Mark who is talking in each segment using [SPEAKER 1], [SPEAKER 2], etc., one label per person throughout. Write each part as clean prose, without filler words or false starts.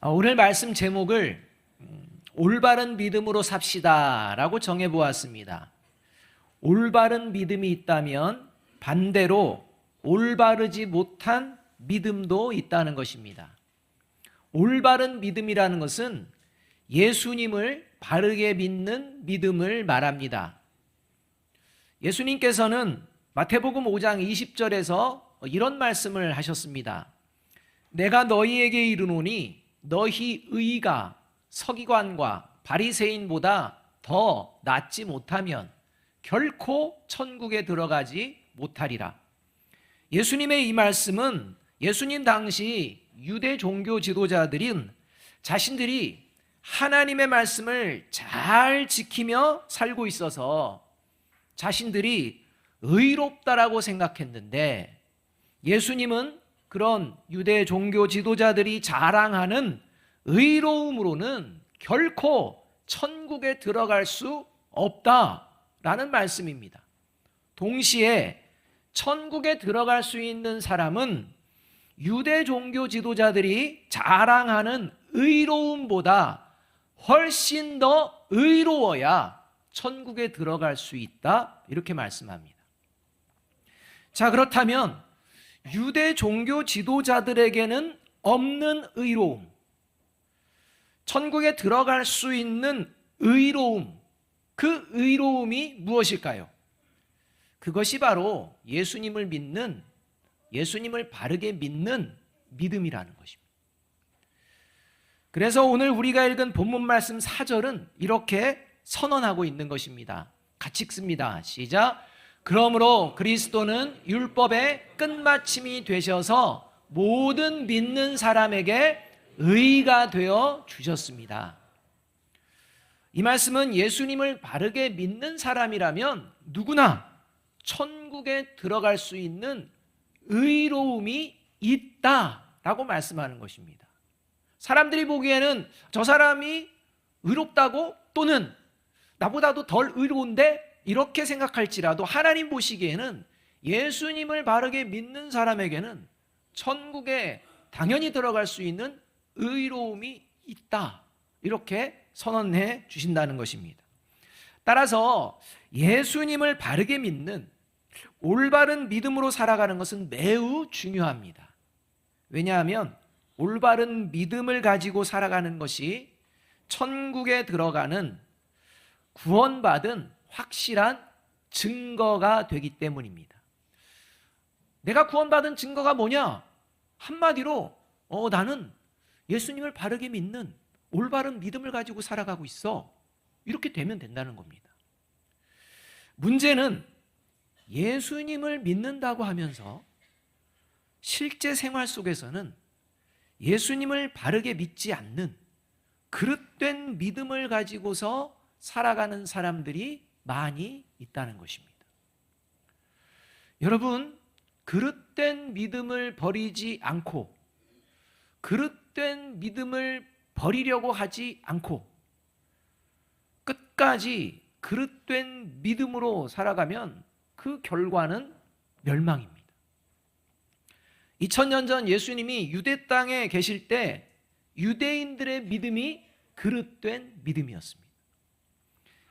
[SPEAKER 1] 오늘 말씀 제목을 올바른 믿음으로 삽시다 라고 정해보았습니다. 올바른 믿음이 있다면 반대로 올바르지 못한 믿음도 있다는 것입니다. 올바른 믿음이라는 것은 예수님을 바르게 믿는 믿음을 말합니다. 예수님께서는 마태복음 5장 20절에서 이런 말씀을 하셨습니다. 내가 너희에게 이르노니 너희 의가 서기관과 바리새인보다 더 낫지 못하면 결코 천국에 들어가지 못하리라. 예수님의 이 말씀은 예수님 당시 유대 종교 지도자들은 자신들이 하나님의 말씀을 잘 지키며 살고 있어서 자신들이 의롭다라고 생각했는데, 예수님은 그런 유대 종교 지도자들이 자랑하는 의로움으로는 결코 천국에 들어갈 수 없다라는 말씀입니다. 동시에 천국에 들어갈 수 있는 사람은 유대 종교 지도자들이 자랑하는 의로움보다 훨씬 더 의로워야 천국에 들어갈 수 있다, 이렇게 말씀합니다. 자, 그렇다면 유대 종교 지도자들에게는 없는 의로움, 천국에 들어갈 수 있는 의로움, 그 의로움이 무엇일까요? 그것이 바로 예수님을 믿는, 예수님을 바르게 믿는 믿음이라는 것입니다. 그래서 오늘 우리가 읽은 본문 말씀 4절은 이렇게 선언하고 있는 것입니다. 같이 읽습니다. 시작. 그러므로 그리스도는 율법의 끝마침이 되셔서 모든 믿는 사람에게 의가 되어 주셨습니다. 이 말씀은 예수님을 바르게 믿는 사람이라면 누구나 천국에 들어갈 수 있는 의로움이 있다라고 말씀하는 것입니다. 사람들이 보기에는 저 사람이 의롭다고, 또는 나보다도 덜 의로운데, 이렇게 생각할지라도 하나님 보시기에는 예수님을 바르게 믿는 사람에게는 천국에 당연히 들어갈 수 있는 의로움이 있다, 이렇게 선언해 주신다는 것입니다. 따라서 예수님을 바르게 믿는 올바른 믿음으로 살아가는 것은 매우 중요합니다. 왜냐하면 올바른 믿음을 가지고 살아가는 것이 천국에 들어가는 구원받은 확실한 증거가 되기 때문입니다. 내가 구원받은 증거가 뭐냐? 한마디로 나는 예수님을 바르게 믿는 올바른 믿음을 가지고 살아가고 있어, 이렇게 되면 된다는 겁니다. 문제는 예수님을 믿는다고 하면서 실제 생활 속에서는 예수님을 바르게 믿지 않는 그릇된 믿음을 가지고서 살아가는 사람들이 많이 있다는 것입니다. 여러분, 그릇된 믿음을 버리지 않고, 그릇된 믿음을 버리려고 하지 않고 끝까지 그릇된 믿음으로 살아가면 그 결과는 멸망입니다. 2000년 전 예수님이 유대 땅에 계실 때 유대인들의 믿음이 그릇된 믿음이었습니다.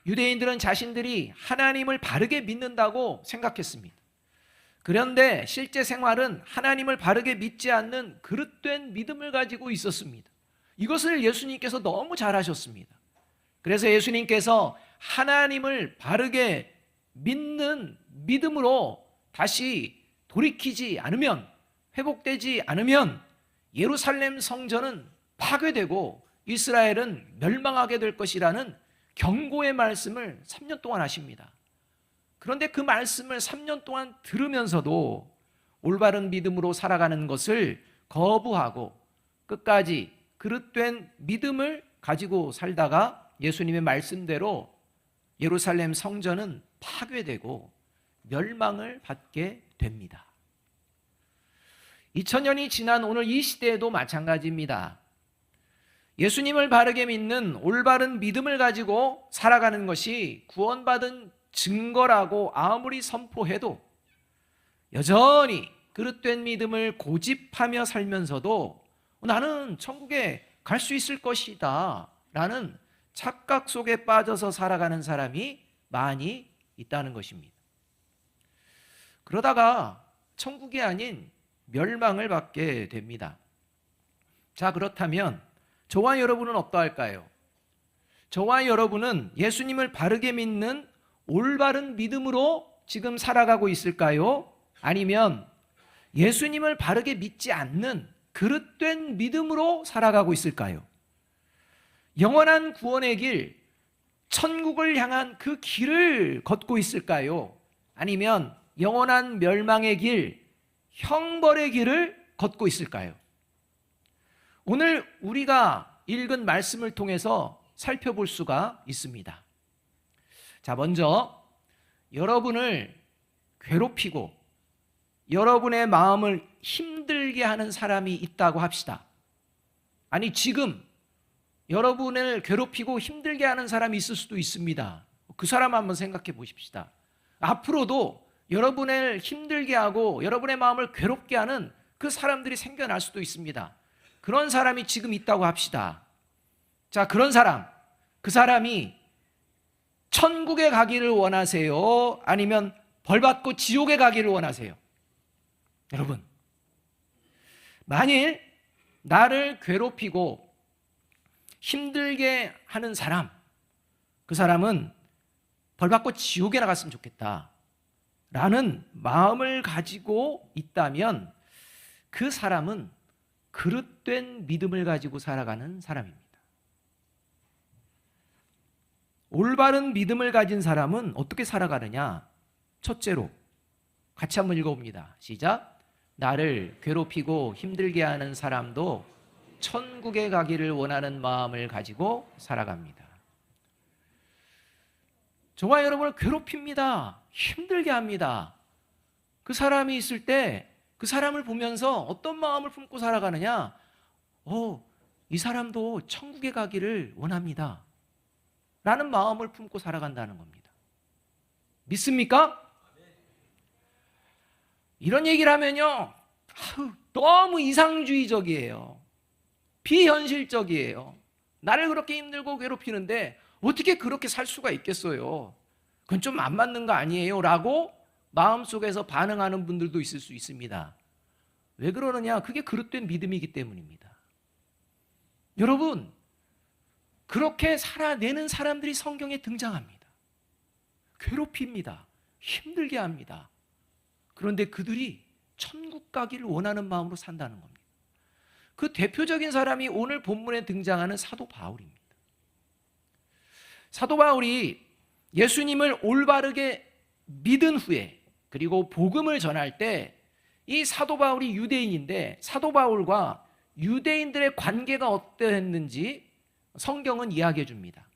[SPEAKER 1] 유대인들은 자신들이 하나님을 바르게 믿는다고 생각했습니다. 그런데 실제 생활은 하나님을 바르게 믿지 않는 그릇된 믿음을 가지고 있었습니다. 이것을 예수님께서 너무 잘 하셨습니다. 그래서 예수님께서 하나님을 바르게 믿는 믿음으로 다시 돌이키지 않으면, 회복되지 않으면 예루살렘 성전은 파괴되고 이스라엘은 멸망하게 될 것이라는 경고의 말씀을 3년 동안 하십니다. 그런데 그 말씀을 3년 동안 들으면서도 올바른 믿음으로 살아가는 것을 거부하고 끝까지 그릇된 믿음을 가지고 살다가 예수님의 말씀대로 예루살렘 성전은 파괴되고 멸망을 받게 됩니다. 2000년이 지난 오늘 이 시대에도 마찬가지입니다. 예수님을 바르게 믿는 올바른 믿음을 가지고 살아가는 것이 구원받은 증거라고 아무리 선포해도 여전히 그릇된 믿음을 고집하며 살면서도 나는 천국에 갈 수 있을 것이다 라는 착각 속에 빠져서 살아가는 사람이 많이 있다는 것입니다. 그러다가 천국이 아닌 멸망을 받게 됩니다. 자, 그렇다면 저와 여러분은 어떠할까요? 저와 여러분은 예수님을 바르게 믿는 올바른 믿음으로 지금 살아가고 있을까요? 아니면 예수님을 바르게 믿지 않는 그릇된 믿음으로 살아가고 있을까요? 영원한 구원의 길, 천국을 향한 그 길을 걷고 있을까요? 아니면 영원한 멸망의 길, 형벌의 길을 걷고 있을까요? 오늘 우리가 읽은 말씀을 통해서 살펴볼 수가 있습니다. 자, 먼저 여러분을 괴롭히고 여러분의 마음을 힘들게 하는 사람이 있다고 합시다. 아니, 지금 여러분을 괴롭히고 힘들게 하는 사람이 있을 수도 있습니다. 그 사람 한번 생각해 보십시다. 앞으로도 여러분을 힘들게 하고 여러분의 마음을 괴롭게 하는 그 사람들이 생겨날 수도 있습니다. 그런 사람이 지금 있다고 합시다. 자, 그런 사람, 그 사람이 천국에 가기를 원하세요? 아니면 벌받고 지옥에 가기를 원하세요? 여러분, 만일 나를 괴롭히고 힘들게 하는 사람, 그 사람은 벌받고 지옥에 나갔으면 좋겠다 라는 마음을 가지고 있다면 그 사람은 그릇된 믿음을 가지고 살아가는 사람입니다. 올바른 믿음을 가진 사람은 어떻게 살아가느냐? 첫째로 같이 한번 읽어봅니다. 시작. 나를 괴롭히고 힘들게 하는 사람도 천국에 가기를 원하는 마음을 가지고 살아갑니다. 저와 여러분을 괴롭힙니다. 힘들게 합니다. 그 사람이 있을 때 그 사람을 보면서 어떤 마음을 품고 살아가느냐? 이 사람도 천국에 가기를 원합니다 라는 마음을 품고 살아간다는 겁니다. 믿습니까? 이런 얘기를 하면요, 너무 이상주의적이에요. 비현실적이에요. 나를 그렇게 힘들고 괴롭히는데 어떻게 그렇게 살 수가 있겠어요? 그건 좀 안 맞는 거 아니에요? 라고 마음속에서 반응하는 분들도 있을 수 있습니다. 왜 그러느냐? 그게 그릇된 믿음이기 때문입니다. 여러분, 그렇게 살아내는 사람들이 성경에 등장합니다. 괴롭힙니다. 힘들게 합니다. 그런데 그들이 천국 가기를 원하는 마음으로 산다는 겁니다. 그 대표적인 사람이 오늘 본문에 등장하는 사도 바울입니다. 사도 바울이 예수님을 올바르게 믿은 후에 그리고 복음을 전할 때 이 사도 바울이 유대인인데 사도 바울과 유대인들의 관계가 어떠했는지 성경은 이야기해 줍니다.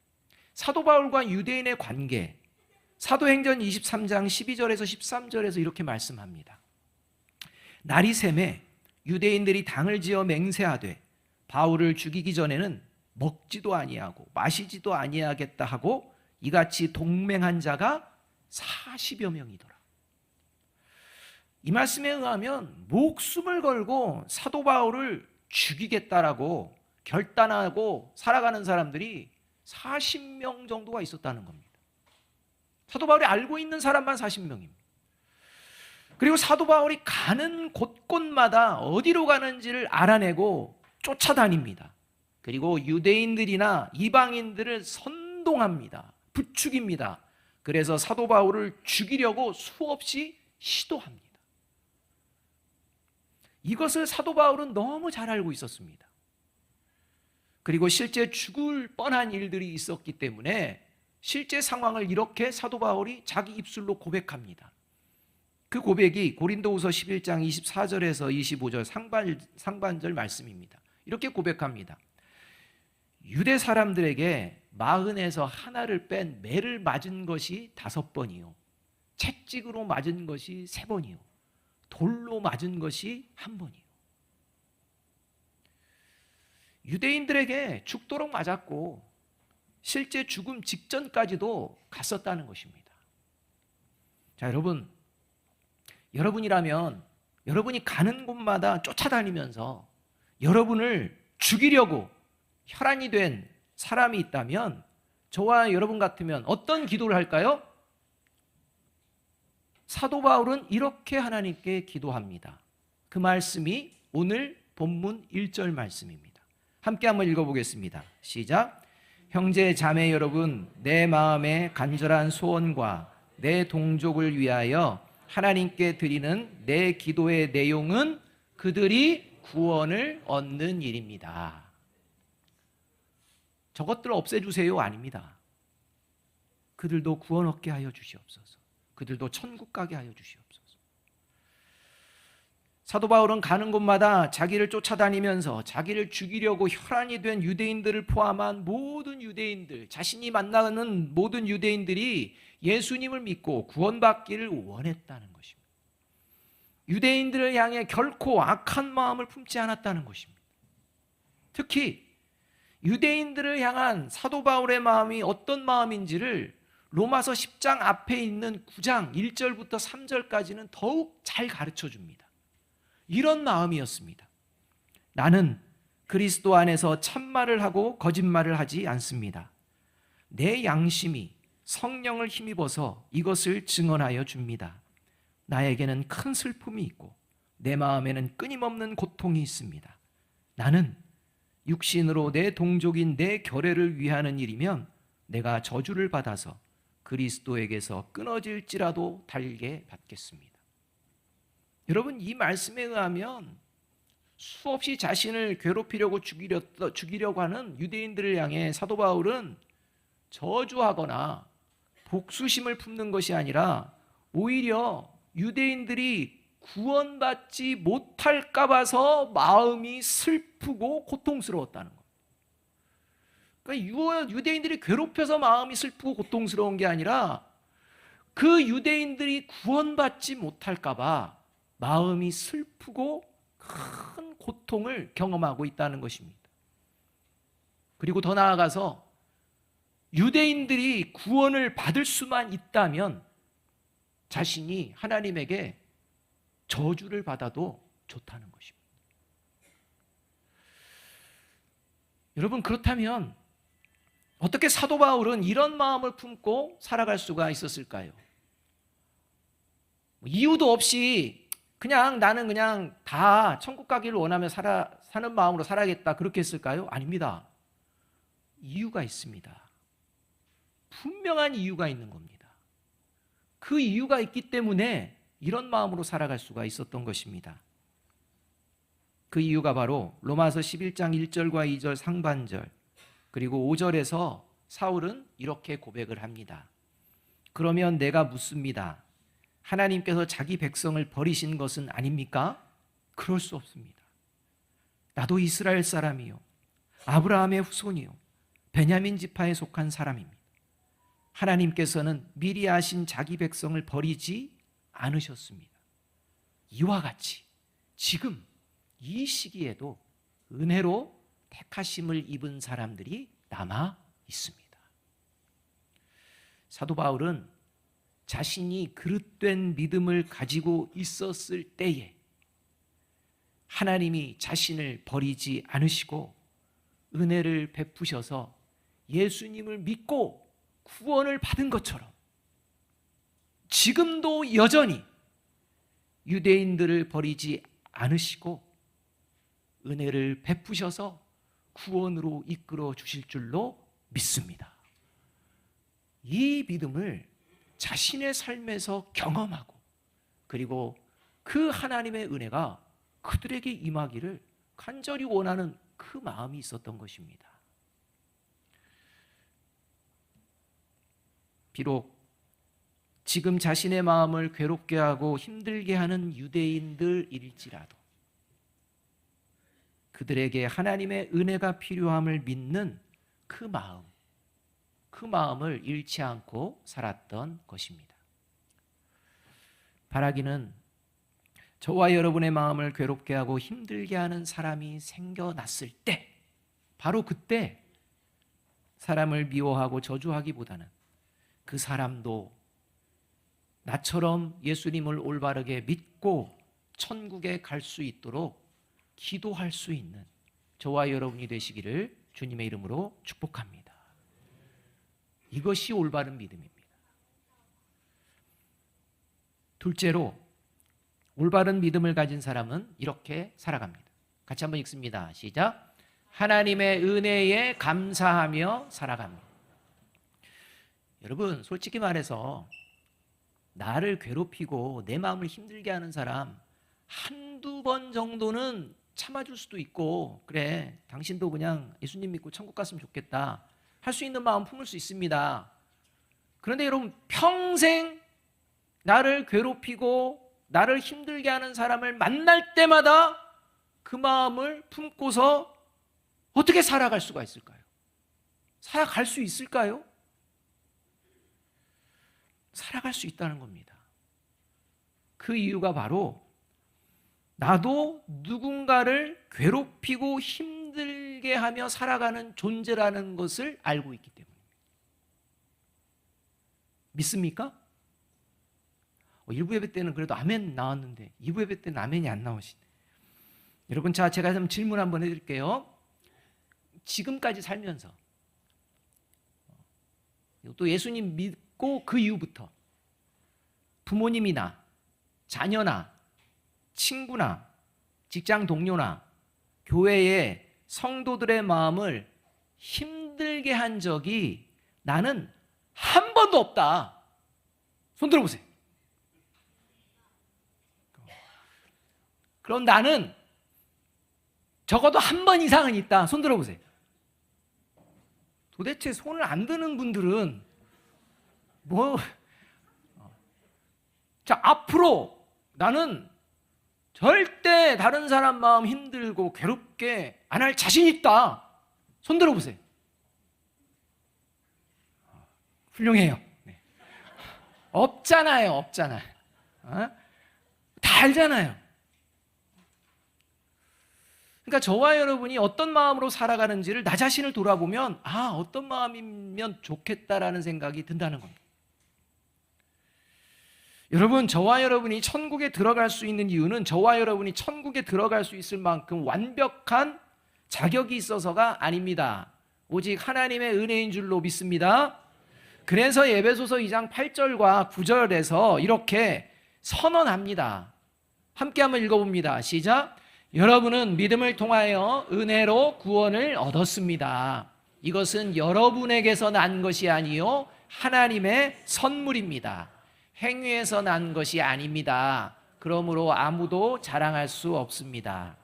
[SPEAKER 1] 사도 바울과 유대인의 관계, 사도행전 23장 12절에서 13절에서 이렇게 말씀합니다. 날이 새매 유대인들이 당을 지어 맹세하되 바울을 죽이기 전에는 먹지도 아니하고 마시지도 아니하겠다 하고 이같이 동맹한 자가 40여 명이더라. 이 말씀에 의하면 목숨을 걸고 사도 바울을 죽이겠다라고 결단하고 살아가는 사람들이 40명 정도가 있었다는 겁니다. 사도 바울이 알고 있는 사람만 40명입니다. 그리고 사도 바울이 가는 곳곳마다 어디로 가는지를 알아내고 쫓아다닙니다. 그리고 유대인들이나 이방인들을 선동합니다. 부추깁니다. 그래서 사도 바울을 죽이려고 수없이 시도합니다. 이것을 사도 바울은 너무 잘 알고 있었습니다. 그리고 실제 죽을 뻔한 일들이 있었기 때문에 실제 상황을 이렇게 사도 바울이 자기 입술로 고백합니다. 그 고백이 고린도후서 11장 24절에서 25절 상반절 말씀입니다. 이렇게 고백합니다. 유대 사람들에게 마흔에서 하나를 뺀 매를 맞은 것이 5번이요, 채찍으로 맞은 것이 3번이요, 돌로 맞은 것이 1번이요. 유대인들에게 죽도록 맞았고 실제 죽음 직전까지도 갔었다는 것입니다. 자, 여러분이라면 여러분이 가는 곳마다 쫓아다니면서 여러분을 죽이려고 혈안이 된 사람이 있다면 저와 여러분 같으면 어떤 기도를 할까요? 사도 바울은 이렇게 하나님께 기도합니다. 그 말씀이 오늘 본문 1절 말씀입니다. 함께 한번 읽어보겠습니다. 시작. 형제 자매 여러분, 내 마음의 간절한 소원과 내 동족을 위하여 하나님께 드리는 내 기도의 내용은 그들이 구원을 얻는 일입니다. 저것들 없애주세요 아닙니다. 그들도 구원 얻게 하여 주시옵소서. 그들도 천국 가게 하여 주시옵소서. 사도 바울은 가는 곳마다 자기를 쫓아다니면서 자기를 죽이려고 혈안이 된 유대인들을 포함한 모든 유대인들, 자신이 만나는 모든 유대인들이 예수님을 믿고 구원받기를 원했다는 것입니다. 유대인들을 향해 결코 악한 마음을 품지 않았다는 것입니다. 특히 유대인들을 향한 사도 바울의 마음이 어떤 마음인지를 로마서 10장 앞에 있는 9장 1절부터 3절까지는 더욱 잘 가르쳐 줍니다. 이런 마음이었습니다. 나는 그리스도 안에서 참말을 하고 거짓말을 하지 않습니다. 내 양심이 성령을 힘입어서 이것을 증언하여 줍니다. 나에게는 큰 슬픔이 있고 내 마음에는 끊임없는 고통이 있습니다. 나는 육신으로 내 동족인 내 결례를 위하는 일이면 내가 저주를 받아서 그리스도에게서 끊어질지라도 달게 받겠습니다. 여러분, 이 말씀에 의하면 수없이 자신을 괴롭히려고 죽이려고 하는 유대인들을 향해 사도 바울은 저주하거나 복수심을 품는 것이 아니라 오히려 유대인들이 구원받지 못할까 봐서 마음이 슬프고 고통스러웠다는 거예요. 그러니까 유대인들이 괴롭혀서 마음이 슬프고 고통스러운 게 아니라 그 유대인들이 구원받지 못할까 봐 마음이 슬프고 큰 고통을 경험하고 있다는 것입니다. 그리고 더 나아가서 유대인들이 구원을 받을 수만 있다면 자신이 하나님에게 저주를 받아도 좋다는 것입니다. 여러분, 그렇다면 어떻게 사도 바울은 이런 마음을 품고 살아갈 수가 있었을까요? 이유도 없이 나는 그냥 다 천국 가기를 원하며 사는 마음으로 살아야겠다 그렇게 했을까요? 아닙니다. 이유가 있습니다. 분명한 이유가 있는 겁니다. 그 이유가 있기 때문에 이런 마음으로 살아갈 수가 있었던 것입니다. 그 이유가 바로 로마서 11장 1절과 2절 상반절 그리고 5절에서 사울은 이렇게 고백을 합니다. 그러면 내가 묻습니다. 하나님께서 자기 백성을 버리신 것은 아닙니까? 그럴 수 없습니다. 나도 이스라엘 사람이요 아브라함의 후손이요 베냐민 지파에 속한 사람입니다. 하나님께서는 미리 아신 자기 백성을 버리지 않으셨습니다. 이와 같이 지금 이 시기에도 은혜로 택하심을 입은 사람들이 남아 있습니다. 사도 바울은 자신이 그릇된 믿음을 가지고 있었을 때에 하나님이 자신을 버리지 않으시고 은혜를 베푸셔서 예수님을 믿고 구원을 받은 것처럼 지금도 여전히 유대인들을 버리지 않으시고 은혜를 베푸셔서 구원으로 이끌어 주실 줄로 믿습니다. 이 믿음을 자신의 삶에서 경험하고 그리고 그 하나님의 은혜가 그들에게 임하기를 간절히 원하는 그 마음이 있었던 것입니다. 비록 지금 자신의 마음을 괴롭게 하고 힘들게 하는 유대인들일지라도 그들에게 하나님의 은혜가 필요함을 믿는 그 마음을 잃지 않고 살았던 것입니다. 바라기는 저와 여러분의 마음을 괴롭게 하고 힘들게 하는 사람이 생겨났을 때 바로 그때 사람을 미워하고 저주하기보다는 그 사람도 나처럼 예수님을 올바르게 믿고 천국에 갈 수 있도록 기도할 수 있는 저와 여러분이 되시기를 주님의 이름으로 축복합니다. 이것이 올바른 믿음입니다. 둘째로, 올바른 믿음을 가진 사람은 이렇게 살아갑니다. 같이 한번 읽습니다. 시작. 하나님의 은혜에 감사하며 살아갑니다. 여러분, 솔직히 말해서 나를 괴롭히고 내 마음을 힘들게 하는 사람 한두 번 정도는 참아줄 수도 있고, 그래, 당신도 그냥 예수님 믿고 천국 갔으면 좋겠다 할 수 있는 마음 품을 수 있습니다. 그런데 여러분, 평생 나를 괴롭히고 나를 힘들게 하는 사람을 만날 때마다 그 마음을 품고서 어떻게 살아갈 수가 있을까요? 살아갈 수 있을까요? 살아갈 수 있다는 겁니다. 그 이유가 바로 나도 누군가를 괴롭히고 힘들게 하며 살아가는 존재라는 것을 알고 있기 때문입니다. 믿습니까? 1부 예배 때는 그래도 아멘 나왔는데 2부 예배 때는 아멘이 안 나오시네. 여러분, 제가 좀 질문 한번 해드릴게요. 지금까지 살면서 또 예수님 믿고 그 이후부터 부모님이나 자녀나 친구나 직장 동료나 교회의 성도들의 마음을 힘들게 한 적이 나는 한 번도 없다. 손 들어보세요. 그럼 나는 적어도 한 번 이상은 있다. 손 들어보세요. 도대체 손을 안 드는 분들은 자, 앞으로 나는 절대 다른 사람 마음 힘들고 괴롭게 안 할 자신 있다. 손 들어보세요. 훌륭해요. 네. 없잖아요. 다 알잖아요. 그러니까 저와 여러분이 어떤 마음으로 살아가는지를 나 자신을 돌아보면 어떤 마음이면 좋겠다라는 생각이 든다는 겁니다. 여러분, 저와 여러분이 천국에 들어갈 수 있는 이유는 저와 여러분이 천국에 들어갈 수 있을 만큼 완벽한 자격이 있어서가 아닙니다. 오직 하나님의 은혜인 줄로 믿습니다. 그래서 에베소서 2장 8절과 9절에서 이렇게 선언합니다. 함께 한번 읽어봅니다. 시작. 여러분은 믿음을 통하여 은혜로 구원을 얻었습니다. 이것은 여러분에게서 난 것이 아니요 하나님의 선물입니다. 행위에서 난 것이 아닙니다. 그러므로 아무도 자랑할 수 없습니다.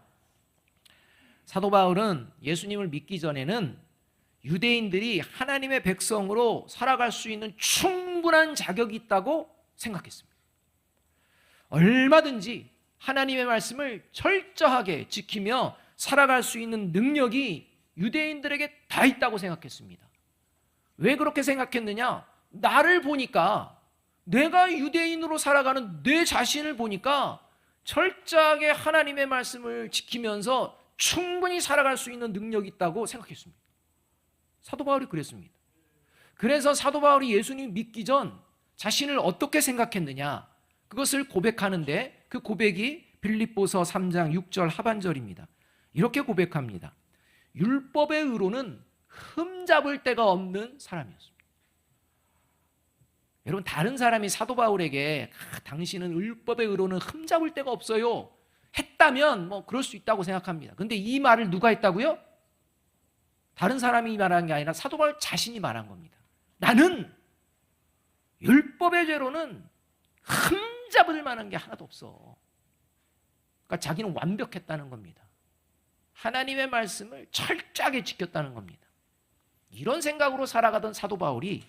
[SPEAKER 1] 사도 바울은 예수님을 믿기 전에는 유대인들이 하나님의 백성으로 살아갈 수 있는 충분한 자격이 있다고 생각했습니다. 얼마든지 하나님의 말씀을 철저하게 지키며 살아갈 수 있는 능력이 유대인들에게 다 있다고 생각했습니다. 왜 그렇게 생각했느냐? 나를 보니까, 내가 유대인으로 살아가는 내 자신을 보니까 철저하게 하나님의 말씀을 지키면서 충분히 살아갈 수 있는 능력이 있다고 생각했습니다. 사도 바울이 그랬습니다. 그래서 사도 바울이 예수님 믿기 전 자신을 어떻게 생각했느냐? 그것을 고백하는데 그 고백이 빌립보서 3장 6절 하반절입니다. 이렇게 고백합니다. 율법의 의로는 흠잡을 데가 없는 사람이었습니다. 여러분, 다른 사람이 사도 바울에게 당신은 율법의 의로는 흠잡을 데가 없어요 했다면 그럴 수 있다고 생각합니다. 그런데 이 말을 누가 했다고요? 다른 사람이 말한 게 아니라 사도 바울 자신이 말한 겁니다. 나는 율법의 죄로는 흠잡을 만한 게 하나도 없어. 그러니까 자기는 완벽했다는 겁니다. 하나님의 말씀을 철저하게 지켰다는 겁니다. 이런 생각으로 살아가던 사도 바울이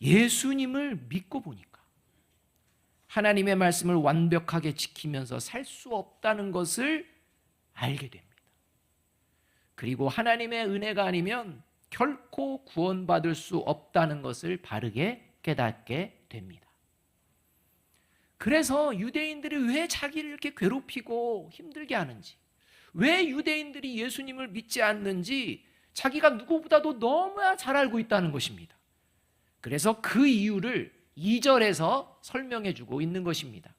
[SPEAKER 1] 예수님을 믿고 보니까 하나님의 말씀을 완벽하게 지키면서 살 수 없다는 것을 알게 됩니다. 그리고 하나님의 은혜가 아니면 결코 구원받을 수 없다는 것을 바르게 깨닫게 됩니다. 그래서 유대인들이 왜 자기를 이렇게 괴롭히고 힘들게 하는지, 왜 유대인들이 예수님을 믿지 않는지 자기가 누구보다도 너무나 잘 알고 있다는 것입니다. 그래서 그 이유를 2절에서 설명해 주고 있는 것입니다.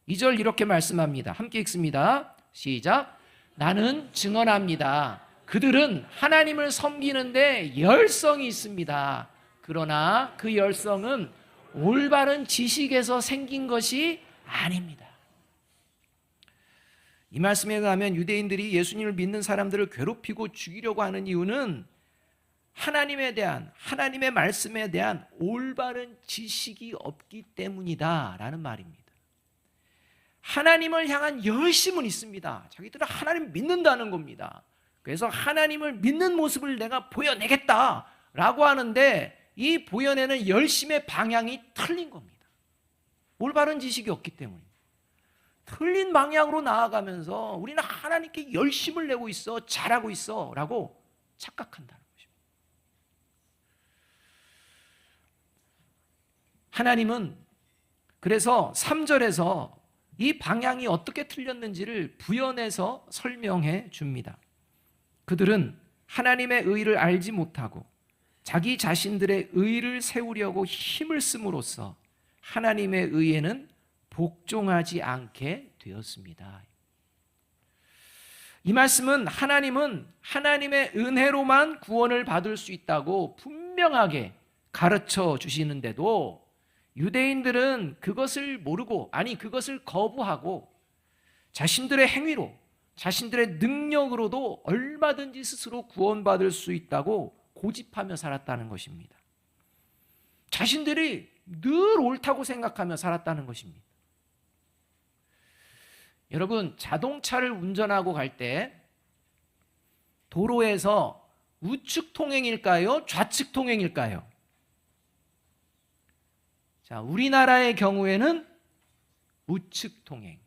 [SPEAKER 1] 2절 이렇게 말씀합니다. 함께 읽습니다. 시작. 나는 증언합니다. 그들은 하나님을 섬기는데 열성이 있습니다. 그러나 그 열성은 올바른 지식에서 생긴 것이 아닙니다. 이 말씀에 의하면 유대인들이 예수님을 믿는 사람들을 괴롭히고 죽이려고 하는 이유는 하나님에 대한, 하나님의 말씀에 대한 올바른 지식이 없기 때문이다라는 말입니다. 하나님을 향한 열심은 있습니다. 자기들은 하나님 믿는다는 겁니다. 그래서 하나님을 믿는 모습을 내가 보여내겠다라고 하는데 이 보여내는 열심의 방향이 틀린 겁니다. 올바른 지식이 없기 때문입니다. 틀린 방향으로 나아가면서 우리는 하나님께 열심을 내고 있어, 잘하고 있어 라고 착각한다는 것입니다. 하나님은 그래서 3절에서 이 방향이 어떻게 틀렸는지를 부연해서 설명해 줍니다. 그들은 하나님의 의를 알지 못하고 자기 자신들의 의를 세우려고 힘을 씀으로써 하나님의 의에는 복종하지 않게 되었습니다. 이 말씀은 하나님은 하나님의 은혜로만 구원을 받을 수 있다고 분명하게 가르쳐 주시는데도 유대인들은 그것을 모르고, 아니 그것을 거부하고 자신들의 행위로, 자신들의 능력으로도 얼마든지 스스로 구원받을 수 있다고 고집하며 살았다는 것입니다. 자신들이 늘 옳다고 생각하며 살았다는 것입니다. 여러분, 자동차를 운전하고 갈 때 도로에서 우측 통행일까요? 좌측 통행일까요? 자, 우리나라의 경우에는 우측 통행,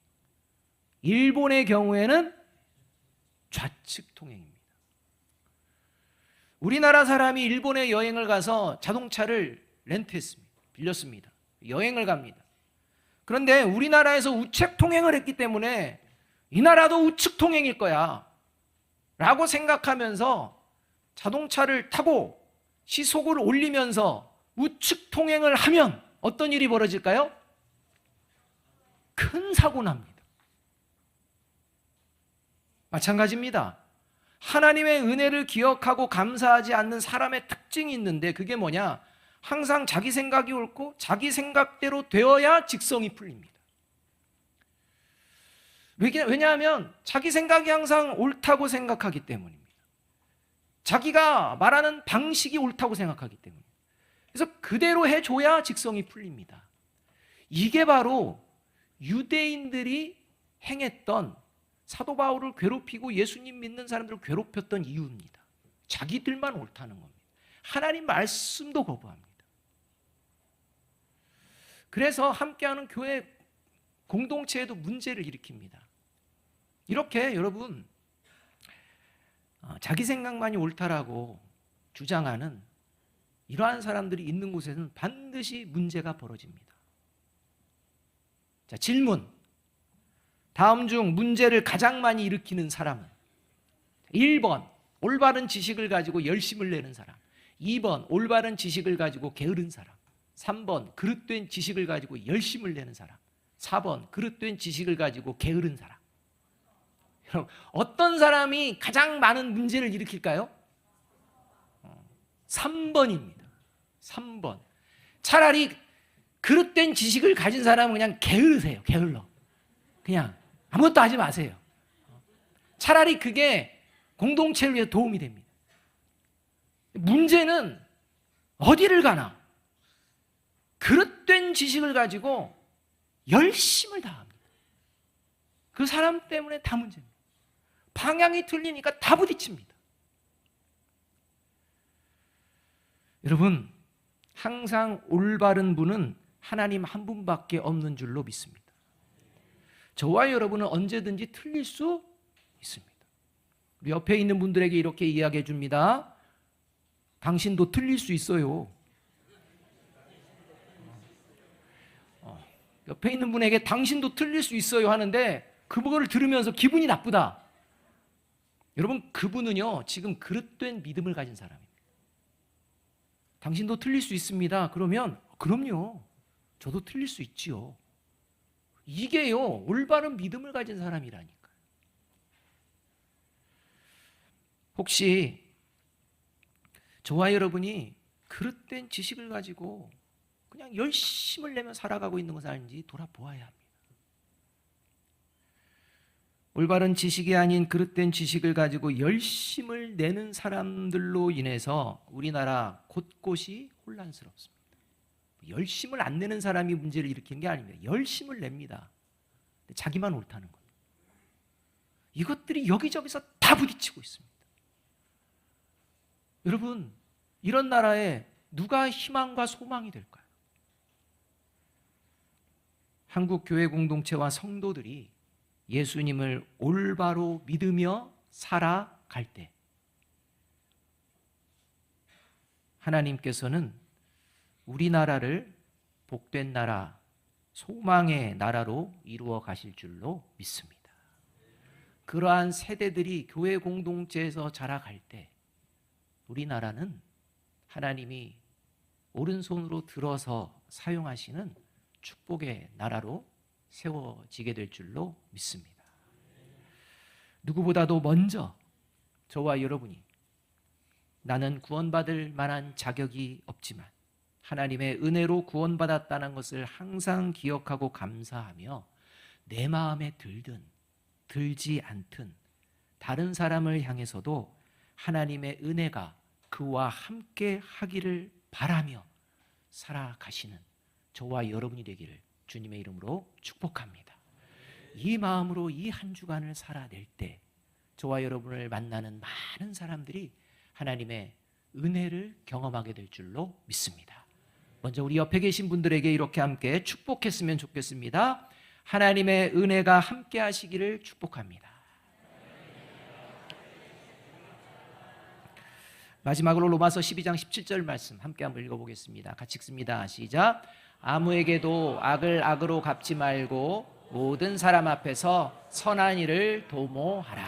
[SPEAKER 1] 일본의 경우에는 좌측 통행입니다. 우리나라 사람이 일본에 여행을 가서 자동차를 렌트했습니다. 빌렸습니다. 여행을 갑니다. 그런데 우리나라에서 우측 통행을 했기 때문에 이 나라도 우측 통행일 거야 라고 생각하면서 자동차를 타고 시속을 올리면서 우측 통행을 하면 어떤 일이 벌어질까요? 큰 사고 납니다. 마찬가지입니다. 하나님의 은혜를 기억하고 감사하지 않는 사람의 특징이 있는데 그게 뭐냐? 항상 자기 생각이 옳고 자기 생각대로 되어야 직성이 풀립니다. 왜냐하면 자기 생각이 항상 옳다고 생각하기 때문입니다. 자기가 말하는 방식이 옳다고 생각하기 때문입니다. 그래서 그대로 해줘야 직성이 풀립니다. 이게 바로 유대인들이 행했던, 사도 바울을 괴롭히고 예수님 믿는 사람들을 괴롭혔던 이유입니다. 자기들만 옳다는 겁니다. 하나님 말씀도 거부합니다. 그래서 함께하는 교회 공동체에도 문제를 일으킵니다. 이렇게 여러분, 자기 생각만이 옳다라고 주장하는 이러한 사람들이 있는 곳에는 반드시 문제가 벌어집니다. 자, 질문. 다음 중 문제를 가장 많이 일으키는 사람은 1번, 올바른 지식을 가지고 열심을 내는 사람. 2번, 올바른 지식을 가지고 게으른 사람. 3번, 그릇된 지식을 가지고 열심을 내는 사람. 4번, 그릇된 지식을 가지고 게으른 사람. 여러분, 어떤 사람이 가장 많은 문제를 일으킬까요? 3번입니다. 3번. 차라리 그릇된 지식을 가진 사람은 그냥 게으르세요. 게을러. 그냥 아무것도 하지 마세요. 차라리 그게 공동체를 위해 도움이 됩니다. 문제는 어디를 가나? 그릇된 지식을 가지고 열심을 다합니다. 그 사람 때문에 다 문제입니다. 방향이 틀리니까 다 부딪힙니다. 여러분, 항상 올바른 분은 하나님 한 분밖에 없는 줄로 믿습니다. 저와 여러분은 언제든지 틀릴 수 있습니다. 우리 옆에 있는 분들에게 이렇게 이야기해 줍니다. 당신도 틀릴 수 있어요. 옆에 있는 분에게 당신도 틀릴 수 있어요 하는데 그거를 들으면서 기분이 나쁘다. 여러분, 그분은요 지금 그릇된 믿음을 가진 사람입니다. 당신도 틀릴 수 있습니다. 그러면 그럼요, 저도 틀릴 수 있지요. 이게요 올바른 믿음을 가진 사람이라니까요. 혹시 저와 여러분이 그릇된 지식을 가지고 그냥 열심을 내며 살아가고 있는 것은 아닌지 돌아보아야 합니다. 올바른 지식이 아닌 그릇된 지식을 가지고 열심을 내는 사람들로 인해서 우리나라 곳곳이 혼란스럽습니다. 열심을 안 내는 사람이 문제를 일으키는 게 아닙니다. 열심을 냅니다. 자기만 옳다는 겁니다. 이것들이 여기저기서 다 부딪히고 있습니다. 여러분, 이런 나라에 누가 희망과 소망이 될까요? 한국 교회 공동체와 성도들이 예수님을 올바로 믿으며 살아갈 때 하나님께서는 우리나라를 복된 나라, 소망의 나라로 이루어 가실 줄로 믿습니다. 그러한 세대들이 교회 공동체에서 자라갈 때 우리나라는 하나님이 오른손으로 들어서 사용하시는 축복의 나라로 세워지게 될 줄로 믿습니다. 누구보다도 먼저 저와 여러분이 나는 구원받을 만한 자격이 없지만 하나님의 은혜로 구원받았다는 것을 항상 기억하고 감사하며 내 마음에 들든 들지 않든 다른 사람을 향해서도 하나님의 은혜가 그와 함께 하기를 바라며 살아가시는 저와 여러분이 되기를 주님의 이름으로 축복합니다. 이 마음으로 이 한 주간을 살아낼 때 저와 여러분을 만나는 많은 사람들이 하나님의 은혜를 경험하게 될 줄로 믿습니다. 먼저 우리 옆에 계신 분들에게 이렇게 함께 축복했으면 좋겠습니다. 하나님의 은혜가 함께 하시기를 축복합니다. 마지막으로 로마서 12장 17절 말씀 함께 한번 읽어보겠습니다. 같이 읽습니다. 시작. 아무에게도 악을 악으로 갚지 말고 모든 사람 앞에서 선한 일을 도모하라.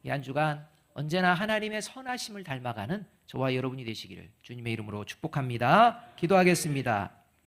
[SPEAKER 1] 이 한 주간 언제나 하나님의 선하심을 닮아가는 저와 여러분이 되시기를 주님의 이름으로 축복합니다. 기도하겠습니다.